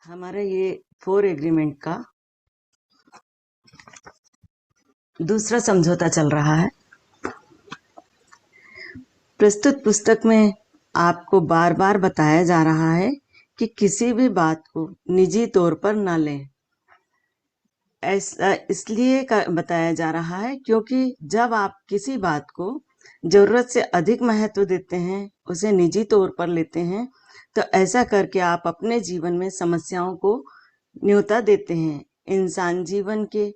हमारा ये 4 एग्रीमेंट का दूसरा समझौता चल रहा है। प्रस्तुत पुस्तक में आपको बार बार बताया जा रहा है कि किसी भी बात को निजी तौर पर न लें। ऐसा इसलिए बताया जा रहा है क्योंकि जब आप किसी बात को जरूरत से अधिक महत्व देते हैं, उसे निजी तौर पर लेते हैं, तो ऐसा करके आप अपने जीवन में समस्याओं को न्योता देते हैं। इंसान जीवन के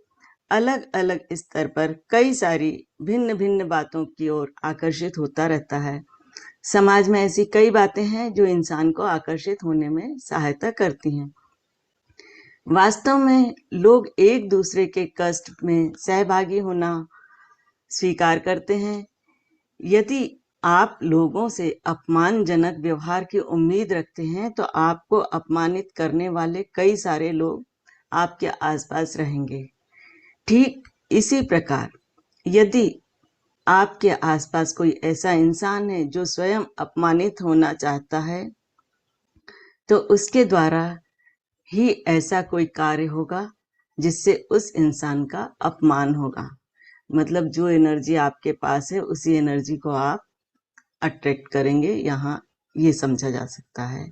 अलग अलग स्तर पर कई सारी भिन्न भिन्न बातों की ओर आकर्षित होता रहता है। समाज में ऐसी कई बातें हैं जो इंसान को आकर्षित होने में सहायता करती हैं। वास्तव में लोग एक दूसरे के कष्ट में सहभागी होना स्वीकार करते हैं। यदि आप लोगों से अपमानजनक व्यवहार की उम्मीद रखते हैं तो आपको अपमानित करने वाले कई सारे लोग आपके आसपास रहेंगे। ठीक इसी प्रकार यदि आपके आसपास कोई ऐसा इंसान है जो स्वयं अपमानित होना चाहता है, तो उसके द्वारा ही ऐसा कोई कार्य होगा जिससे उस इंसान का अपमान होगा। मतलब जो एनर्जी आपके पास है उसी एनर्जी को आप अट्रैक्ट करेंगे, यहाँ ये समझा जा सकता है।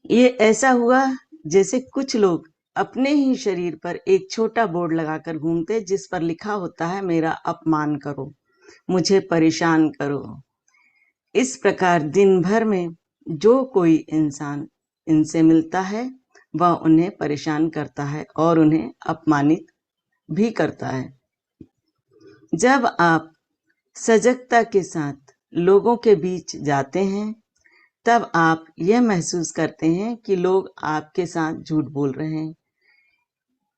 ये ऐसा हुआ जैसे कुछ लोग अपने ही शरीर पर एक छोटा बोर्ड लगाकर घूमते जिस पर लिखा होता है मेरा अपमान करो, मुझे परेशान करो। इस प्रकार दिन भर में जो कोई इंसान इनसे मिलता है वह उन्हें परेशान करता है और उन्हें अपमानित भी करता है। जब आप सजगता के साथ लोगों के बीच जाते हैं तब आप यह महसूस करते हैं कि लोग आपके साथ झूठ बोल रहे हैं।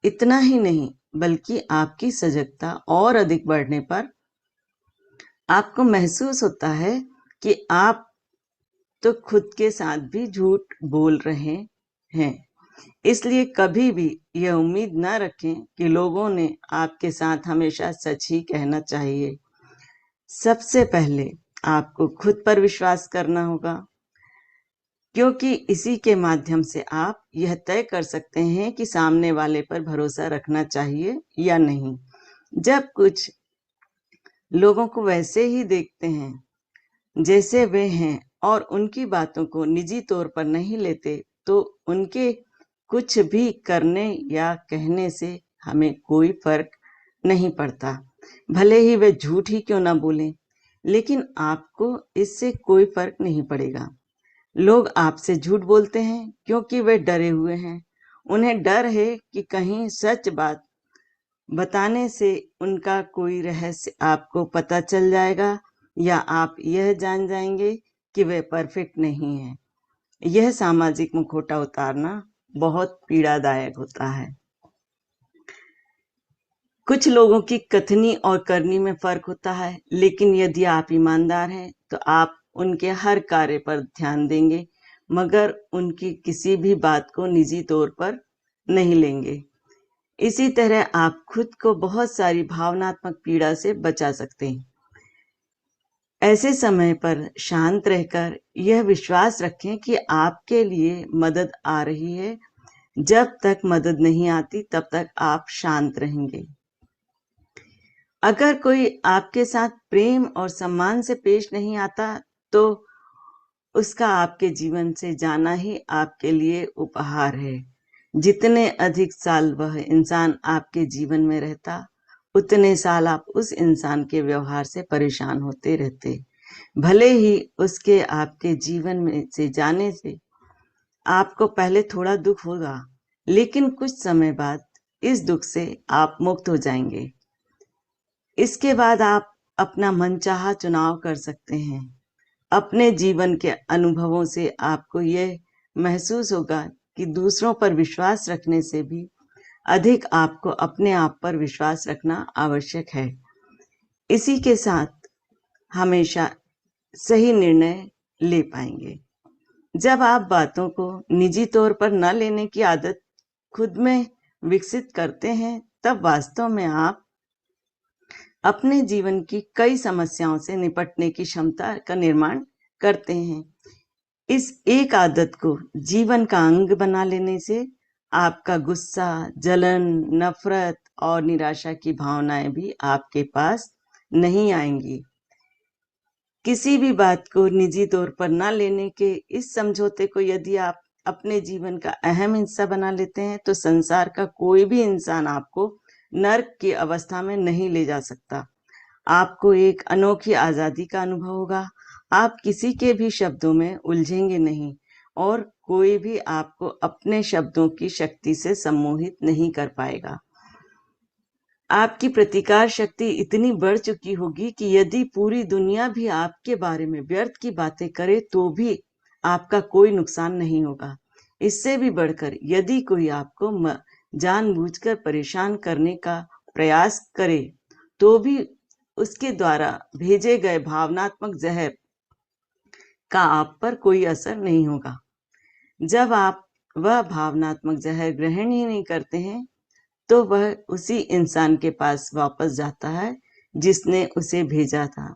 इतना ही नहीं बल्कि आपकी सजगता और अधिक बढ़ने पर आपको महसूस होता है कि आप तो खुद के साथ भी झूठ बोल रहे हैं। इसलिए कभी भी यह उम्मीद न रखें कि लोगों ने आपके साथ हमेशा सच ही कहना चाहिए। सबसे पहले आपको खुद पर विश्वास करना होगा, क्योंकि इसी के माध्यम से आप यह तय कर सकते हैं कि सामने वाले पर भरोसा रखना चाहिए या नहीं। जब कुछ लोगों को वैसे ही देखते हैं जैसे वे हैं और उनकी बातों को निजी तौर पर नहीं लेते, तो उनके कुछ भी करने या कहने से हमें कोई फर्क नहीं पड़ता, भले ही वे झूठ ही क्यों ना बोलें। लेकिन आपको इससे कोई फर्क नहीं पड़ेगा। लोग आपसे झूठ बोलते हैं क्योंकि वे डरे हुए हैं। उन्हें डर है कि कहीं सच बात बताने से उनका कोई रहस्य आपको पता चल जाएगा या आप यह जान जाएंगे कि वे परफेक्ट नहीं है। यह सामाजिक मुखौटा उतारना बहुत पीड़ादायक होता है। कुछ लोगों की कथनी और करनी में फर्क होता है, लेकिन यदि आप ईमानदार हैं तो आप उनके हर कार्य पर ध्यान देंगे, मगर उनकी किसी भी बात को निजी तौर पर नहीं लेंगे। इसी तरह आप खुद को बहुत सारी भावनात्मक पीड़ा से बचा सकते हैं। ऐसे समय पर शांत रहकर यह विश्वास रखें कि आपके लिए मदद आ रही है। जब तक मदद नहीं आती तब तक आप शांत रहेंगे। अगर कोई आपके साथ प्रेम और सम्मान से पेश नहीं आता तो उसका आपके जीवन से जाना ही आपके लिए उपहार है। जितने अधिक साल वह इंसान आपके जीवन में रहता, उतने साल आप उस इंसान के व्यवहार से परेशान होते रहते। भले ही उसके आपके जीवन में से जाने से आपको पहले थोड़ा दुख होगा, लेकिन कुछ समय बाद इस दुख से आप मुक्त हो जाएंगे। इसके बाद आप अपना मनचाहा चुनाव कर सकते हैं। अपने जीवन के अनुभवों से आपको यह महसूस होगा कि दूसरों पर विश्वास रखने से भी अधिक आपको अपने आप पर विश्वास रखना आवश्यक है। इसी के साथ हमेशा सही निर्णय ले पाएंगे। जब आप बातों को निजी तौर पर न लेने की आदत खुद में विकसित करते हैं, तब वास्तव में आप अपने जीवन की कई समस्याओं से निपटने की क्षमता का निर्माण करते हैं। इस एक आदत को जीवन का अंग बना लेने से आपका गुस्सा, जलन, नफरत और निराशा की भावनाएं भी आपके पास नहीं आएंगी। किसी भी बात को निजी तौर पर ना लेने के इस समझौते को यदि आप अपने जीवन का अहम हिस्सा बना लेते हैं तो संसार का कोई भी इंसान आपको नर्क की अवस्था में नहीं ले जा सकता। आपको एक अनोखी आजादी का अनुभव होगा। आप किसी के भी शब्दों में उलझेंगे नहीं और कोई भी आपको अपने शब्दों की शक्ति से सम्मोहित नहीं कर पाएगा। आपकी प्रतिकार शक्ति इतनी बढ़ चुकी होगी कि यदि पूरी दुनिया भी आपके बारे में व्यर्थ की बातें करे तो भी आपका कोई नुकसान नहीं होगा। इससे भी बढ़कर यदि कोई आपको जानबूझकर परेशान करने का प्रयास करे तो भी उसके द्वारा भेजे गए भावनात्मक जहर का आप पर कोई असर नहीं होगा। जब आप वह भावनात्मक जहर ग्रहण ही नहीं करते हैं तो वह उसी इंसान के पास वापस जाता है जिसने उसे भेजा था।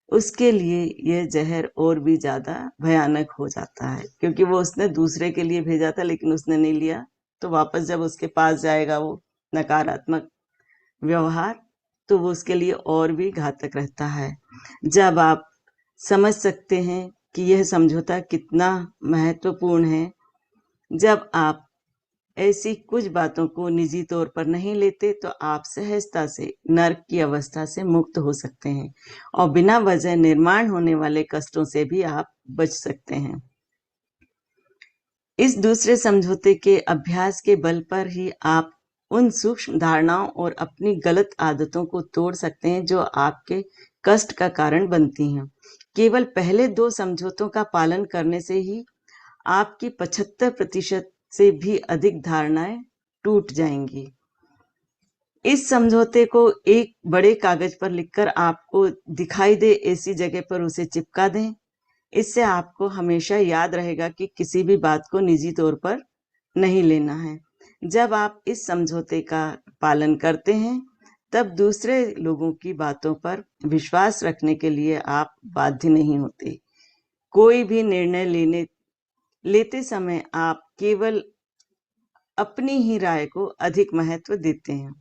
उसके लिए यह जहर और भी ज्यादा भयानक हो जाता है क्योंकि वो उसने दूसरे के लिए भेजा था लेकिन उसने नहीं लिया, तो वापस जब उसके पास जाएगा वो नकारात्मक व्यवहार, तो वो उसके लिए और भी घातक रहता है। जब आप समझ सकते हैं कि यह समझौता कितना महत्वपूर्ण है, जब आप ऐसी कुछ बातों को निजी तौर पर नहीं लेते तो आप सहजता से नर्क की अवस्था से मुक्त हो सकते हैं और बिना वजह निर्माण होने वाले कष्टों से भी आप बच सकते हैं। इस दूसरे समझौते के अभ्यास के बल पर ही आप उन सूक्ष्म धारणाओं और अपनी गलत आदतों को तोड़ सकते हैं जो आपके कष्ट का कारण बनती हैं। केवल पहले 2 समझौतों का पालन करने से ही आपकी 75% से भी अधिक धारणाएं टूट जाएंगी। इस समझौते को एक बड़े कागज पर लिखकर आपको दिखाई दे ऐसी जगह पर उसे चिपका दें। इससे आपको हमेशा याद रहेगा कि किसी भी बात को निजी तौर पर नहीं लेना है। जब आप इस समझौते का पालन करते हैं तब दूसरे लोगों की बातों पर विश्वास रखने के लिए आप बाध्य नहीं होते। कोई भी निर्णय लेते समय आप केवल अपनी ही राय को अधिक महत्व देते हैं।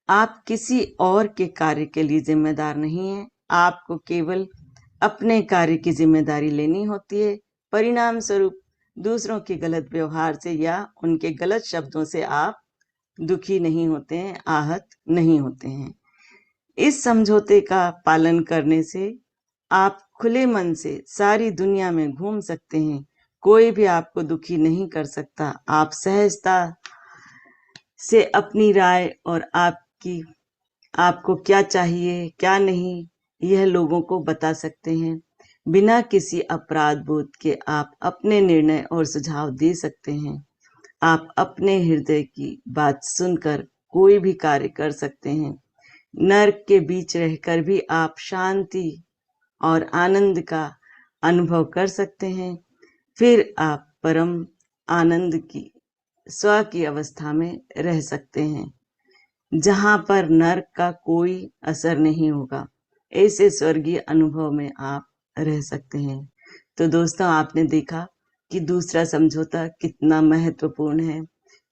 आप किसी और के कार्य के लिए जिम्मेदार नहीं हैं। आपको केवल अपने कार्य की जिम्मेदारी लेनी होती है। परिणाम स्वरूप दूसरों के गलत व्यवहार से या उनके गलत शब्दों से आप दुखी नहीं होते हैं, आहत नहीं होते हैं। इस समझौते का पालन करने से आप खुले मन से सारी दुनिया में घूम सकते हैं। कोई भी आपको दुखी नहीं कर सकता। आप सहजता से अपनी राय और आपको क्या चाहिए क्या नहीं यह लोगों को बता सकते हैं। बिना किसी अपराध बोध के आप अपने निर्णय और सुझाव दे सकते हैं। आप अपने हृदय की बात सुनकर कोई भी कार्य कर सकते हैं। नर्क के बीच रहकर भी आप शांति और आनंद का अनुभव कर सकते हैं। फिर आप परम आनंद की स्व की अवस्था में रह सकते हैं जहां पर नर्क का कोई असर नहीं होगा। ऐसे स्वर्गीय अनुभव में आप रह सकते हैं। तो दोस्तों, आपने देखा कि दूसरा समझौता कितना महत्वपूर्ण है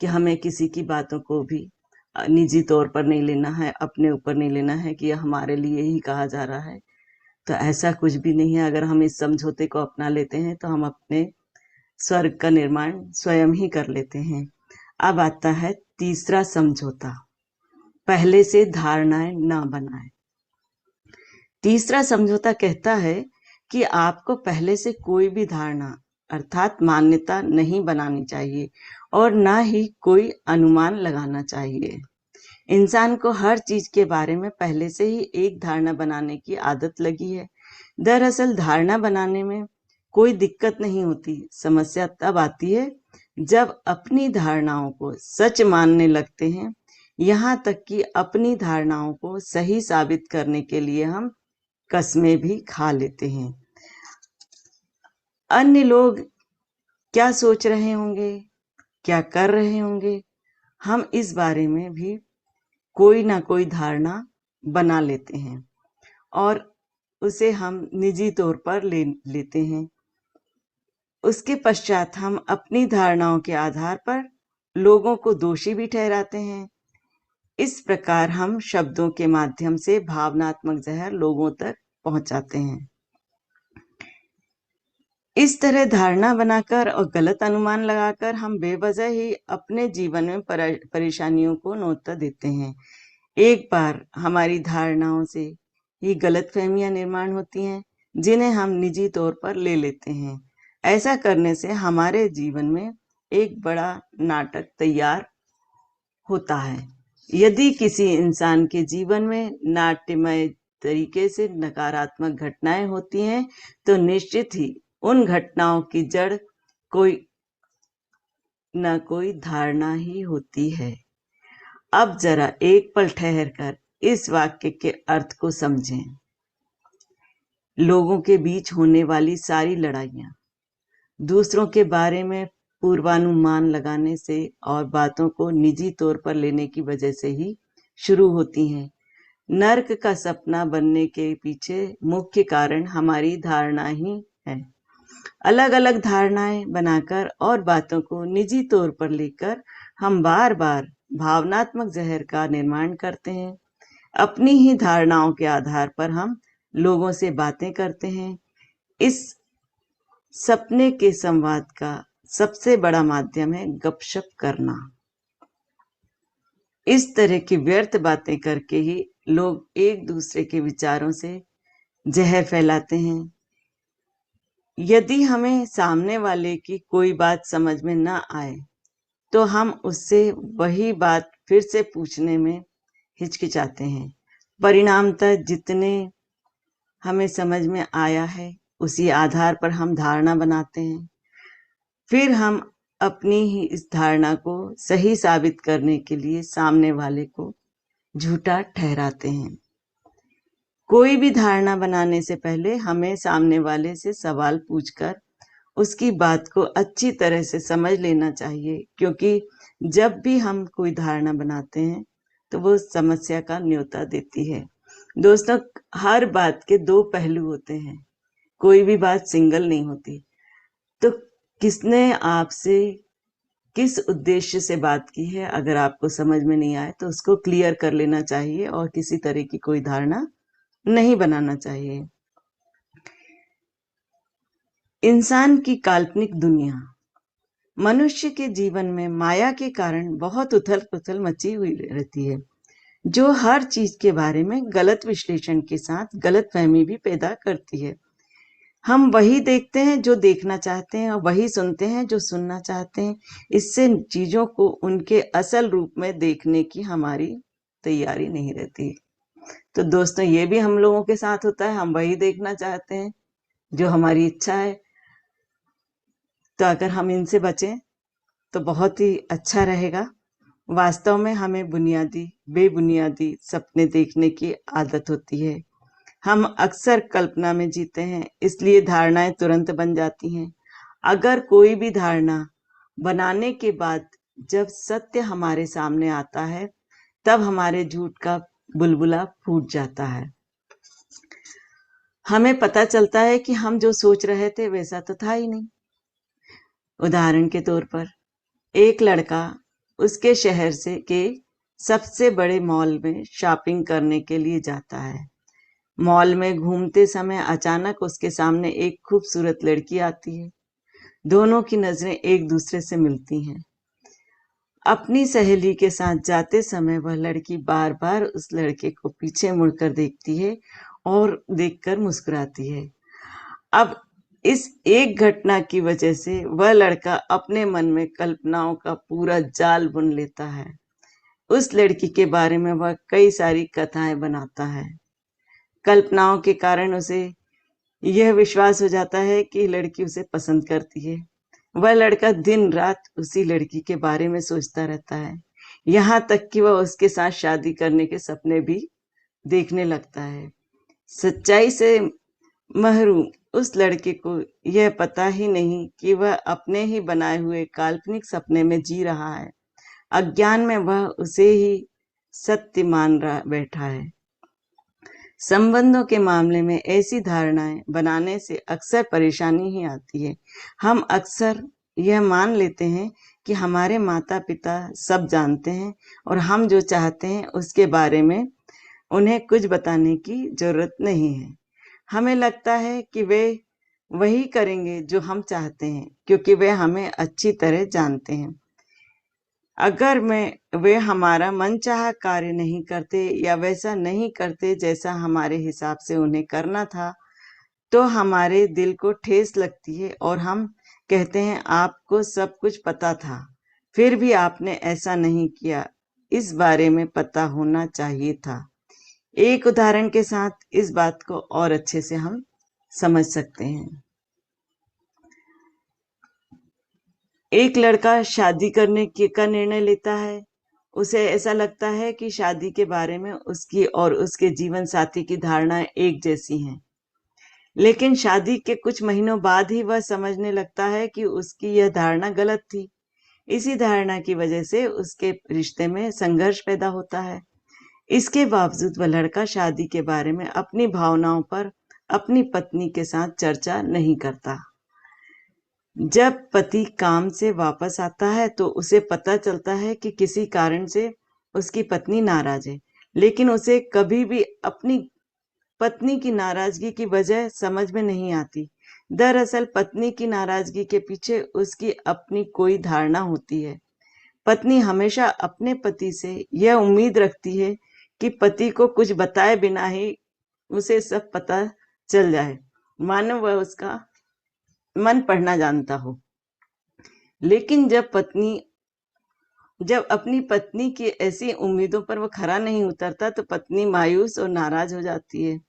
कि हमें किसी की बातों को भी निजी तौर पर नहीं लेना है, अपने ऊपर नहीं लेना है कि यह हमारे लिए ही कहा जा रहा है। तो ऐसा कुछ भी नहीं है। अगर हम इस समझौते को अपना लेते हैं तो हम अपने स्वर्ग का निर्माण स्वयं ही कर लेते हैं। अब आता है तीसरा समझौता, पहले से धारणाएं ना बनाएं। तीसरा समझौता कहता है कि आपको पहले से कोई भी धारणा अर्थात मान्यता नहीं बनानी चाहिए और ना ही कोई अनुमान लगाना चाहिए। इंसान को हर चीज के बारे में पहले से ही एक धारणा बनाने की आदत लगी है। दरअसल धारणा बनाने में कोई दिक्कत नहीं होती। समस्या तब आती है जब अपनी धारणाओं को सच मानने लगते हैं, यहाँ तक कि अपनी धारणाओं को सही साबित करने के लिए हम कस्में भी खा लेते हैं। अन्य लोग क्या सोच रहे होंगे, क्या कर रहे होंगे, हम इस बारे में भी कोई ना कोई धारणा बना लेते हैं और उसे हम निजी तौर पर लेते हैं। उसके पश्चात हम अपनी धारणाओं के आधार पर लोगों को दोषी भी ठहराते हैं। इस प्रकार हम शब्दों के माध्यम से भावनात्मक जहर लोगों तक पहुंचाते हैं। इस तरह धारणा बनाकर और गलत अनुमान लगाकर हम बेवजह ही अपने जीवन में परेशानियों को नोतता देते हैं। एक बार हमारी धारणाओं से ही गलतफहमियां निर्माण होती हैं, जिन्हें हम निजी तौर पर ले लेते हैं। ऐसा करने से हमारे जीवन में एक बड़ा नाटक तैयार होता है। यदि किसी इंसान के जीवन में नाट्यमय तरीके से नकारात्मक घटनाएं होती हैं, तो निश्चित ही उन घटनाओं की जड़ कोई न कोई धारणा ही होती है। अब जरा एक पल ठहरकर इस वाक्य के अर्थ को समझें। लोगों के बीच होने वाली सारी लड़ाइयां दूसरों के बारे में पूर्वानुमान लगाने से और बातों को निजी तौर पर लेने की वजह से ही शुरू होती हैं। नर्क का सपना बनने के पीछे मुख्य कारण हमारी धारणा ही है। अलग अलग धारणाएं बनाकर और बातों को निजी तौर पर लेकर हम बार बार भावनात्मक जहर का निर्माण करते हैं। अपनी ही धारणाओं के आधार पर हम लोगों से बातें करते हैं। इस सपने के संवाद का सबसे बड़ा माध्यम है गपशप करना। इस तरह की व्यर्थ बातें करके ही लोग एक दूसरे के विचारों से जहर फैलाते हैं। यदि हमें सामने वाले की कोई बात समझ में ना आए, तो हम उससे वही बात फिर से पूछने में हिचकिचाते हैं। परिणामतः जितने हमें समझ में आया है, उसी आधार पर हम धारणा बनाते हैं। फिर हम अपनी ही इस धारणा को सही साबित करने के लिए सामने वाले को झूठा ठहराते हैं। कोई भी धारणा बनाने से पहले हमें सामने वाले से सवाल पूछकर उसकी बात को अच्छी तरह से समझ लेना चाहिए, क्योंकि जब भी हम कोई धारणा बनाते हैं तो वो समस्या का न्योता देती है। दोस्तों, हर बात के दो पहलू होते हैं, कोई भी बात सिंगल नहीं होती। तो किसने आपसे किस उद्देश्य से बात की है, अगर आपको समझ में नहीं आए तो उसको क्लियर कर लेना चाहिए और किसी तरह की कोई धारणा नहीं बनाना चाहिए। इंसान की काल्पनिक दुनिया। मनुष्य के जीवन में माया के कारण बहुत उथल पुथल मची हुई रहती है, जो हर चीज के बारे में गलत विश्लेषण के साथ गलतफहमी भी पैदा करती है। हम वही देखते हैं जो देखना चाहते हैं और वही सुनते हैं जो सुनना चाहते हैं। इससे चीजों को उनके असल रूप में देखने की हमारी तैयारी नहीं रहती। तो दोस्तों, ये भी हम लोगों के साथ होता है, हम वही देखना चाहते हैं जो हमारी इच्छा है। तो अगर हम इनसे बचें तो बहुत ही अच्छा रहेगा। वास्तव में हमें बेबुनियादी सपने देखने की आदत होती है। हम अक्सर कल्पना में जीते हैं, इसलिए धारणाएं तुरंत बन जाती हैं। अगर कोई भी धारणा बनाने के बाद जब सत्य हमारे सामने आता है, तब हमारे झूठ का बुलबुला फूट जाता है। हमें पता चलता है कि हम जो सोच रहे थे वैसा तो था ही नहीं। उदाहरण के तौर पर, एक लड़का उसके शहर के सबसे बड़े मॉल में शॉपिंग करने के लिए जाता है। मॉल में घूमते समय अचानक उसके सामने एक खूबसूरत लड़की आती है। दोनों की नजरें एक दूसरे से मिलती हैं। अपनी सहेली के साथ जाते समय वह लड़की बार बार उस लड़के को पीछे मुड़कर देखती है और देखकर मुस्कुराती है। अब इस एक घटना की वजह से वह लड़का अपने मन में कल्पनाओं का पूरा जाल बुन लेता है। उस लड़की के बारे में वह कई सारी कथाएं बनाता है। कल्पनाओं के कारण उसे यह विश्वास हो जाता है कि लड़की उसे पसंद करती है। वह लड़का दिन रात उसी लड़की के बारे में सोचता रहता है, यहाँ तक कि वह उसके साथ शादी करने के सपने भी देखने लगता है। सच्चाई से महरूम उस लड़के को यह पता ही नहीं कि वह अपने ही बनाए हुए काल्पनिक सपने में जी रहा है। अज्ञान में वह उसे ही सत्य मान रहा बैठा है। संबंधों के मामले में ऐसी धारणाएं बनाने से अक्सर परेशानी ही आती है। हम अक्सर यह मान लेते हैं कि हमारे माता पिता सब जानते हैं और हम जो चाहते हैं उसके बारे में उन्हें कुछ बताने की जरूरत नहीं है। हमें लगता है कि वे वही करेंगे जो हम चाहते हैं, क्योंकि वे हमें अच्छी तरह जानते हैं। अगर वे हमारा मनचाहा कार्य नहीं करते या वैसा नहीं करते जैसा हमारे हिसाब से उन्हें करना था, तो हमारे दिल को ठेस लगती है और हम कहते हैं आपको सब कुछ पता था, फिर भी आपने ऐसा नहीं किया, इस बारे में पता होना चाहिए था। एक उदाहरण के साथ इस बात को और अच्छे से हम समझ सकते हैं। एक लड़का शादी करने का निर्णय लेता है। उसे ऐसा लगता है कि शादी के बारे में उसकी और उसके जीवन साथी की धारणाएं एक जैसी हैं। लेकिन शादी के कुछ महीनों बाद ही वह समझने लगता है कि उसकी यह धारणा गलत थी। इसी धारणा की वजह से उसके रिश्ते में संघर्ष पैदा होता है। इसके बावजूद वह लड़का शादी के बारे में अपनी भावनाओं पर अपनी पत्नी के साथ चर्चा नहीं करता। जब पति काम से वापस आता है तो उसे पता चलता है कि किसी कारण से उसकी पत्नी नाराज है, लेकिन उसे कभी भी अपनी पत्नी की नाराजगी की वजह समझ में नहीं आती। दरअसल पत्नी की नाराजगी के पीछे उसकी अपनी कोई धारणा होती है। पत्नी हमेशा अपने पति से यह उम्मीद रखती है कि पति को कुछ बताए बिना ही उसे सब पता चल जाए, मानो वह उसका मन पढ़ना जानता हो। लेकिन जब अपनी पत्नी की ऐसी उम्मीदों पर वो खरा नहीं उतरता तो पत्नी मायूस और नाराज हो जाती है।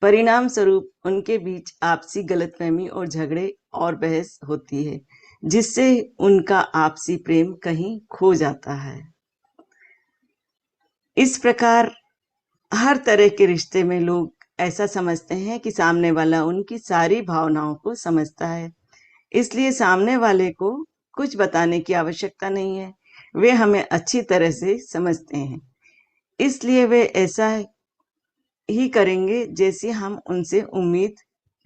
परिणाम स्वरूप उनके बीच आपसी गलतफहमी और झगड़े और बहस होती है, जिससे उनका आपसी प्रेम कहीं खो जाता है। इस प्रकार हर तरह के रिश्ते में लोग ऐसा समझते हैं कि सामने वाला उनकी सारी भावनाओं को समझता है, इसलिए सामने वाले को कुछ बताने की आवश्यकता नहीं है। वे हमें अच्छी तरह से समझते हैं, इसलिए वे ऐसा ही करेंगे जैसी हम उनसे उम्मीद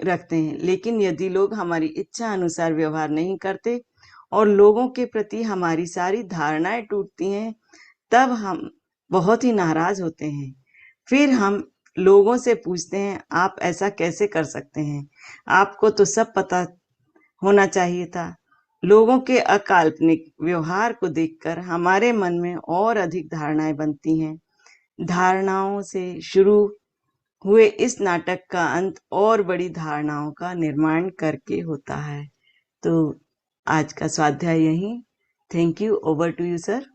रखते हैं। लेकिन यदि लोग हमारी इच्छा अनुसार व्यवहार नहीं करते और लोगों के प्रति हमारी सारी धारणाएं टूटती हैं, तब हम बहुत ही नाराज होते हैं। फिर हम लोगों से पूछते हैं, आप ऐसा कैसे कर सकते हैं? आपको तो सब पता होना चाहिए था। लोगों के अकाल्पनिक व्यवहार को देखकर हमारे मन में और अधिक धारणाएं बनती हैं। धारणाओं से शुरू हुए इस नाटक का अंत और बड़ी धारणाओं का निर्माण करके होता है। तो आज का स्वाध्याय यहीं। Thank you. Over to you sir.